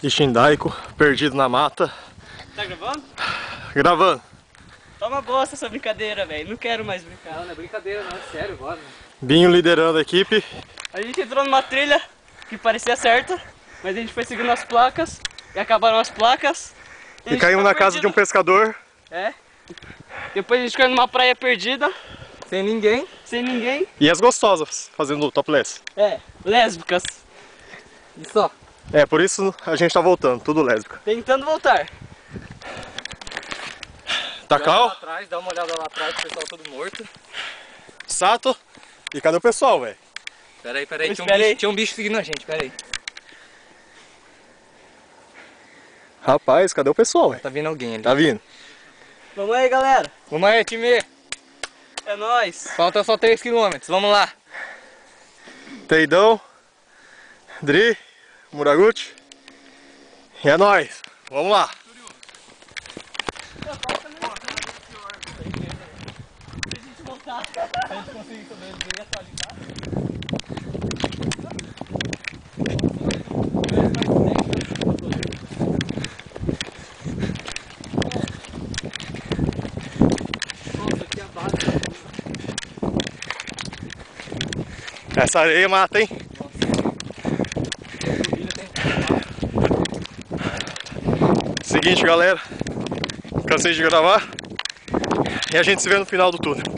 de Xindaico, perdido na mata. Tá gravando? Gravando. Toma bosta essa brincadeira, velho. Não quero mais brincar. Não, não é brincadeira não, é sério agora. Binho liderando a equipe. A gente entrou numa trilha que parecia certa, mas a gente foi seguindo as placas e acabaram as placas. E caímos na casa de um pescador. É. Depois a gente caiu numa praia perdida. Sem ninguém. Sem ninguém. E as gostosas, fazendo topless. É, lésbicas. E só. É, por isso a gente tá voltando, tudo lésbica. Tentando voltar. Takao, Lá atrás, dá uma olhada lá atrás, o pessoal todo morto. Sato. E cadê o pessoal, velho? Peraí, tinha um bicho seguindo a gente, peraí. Rapaz, cadê o pessoal, velho? Tá vindo alguém ali. Tá vindo. Vamos aí, galera. Vamos aí, time. É nóis. Falta só 3 km, vamos lá. Teidão, Dri, Muraguchi. E é nóis. Vamos lá. Essa areia mata, hein? Seguinte, galera. Cansei de gravar. E a gente se vê no final do túnel.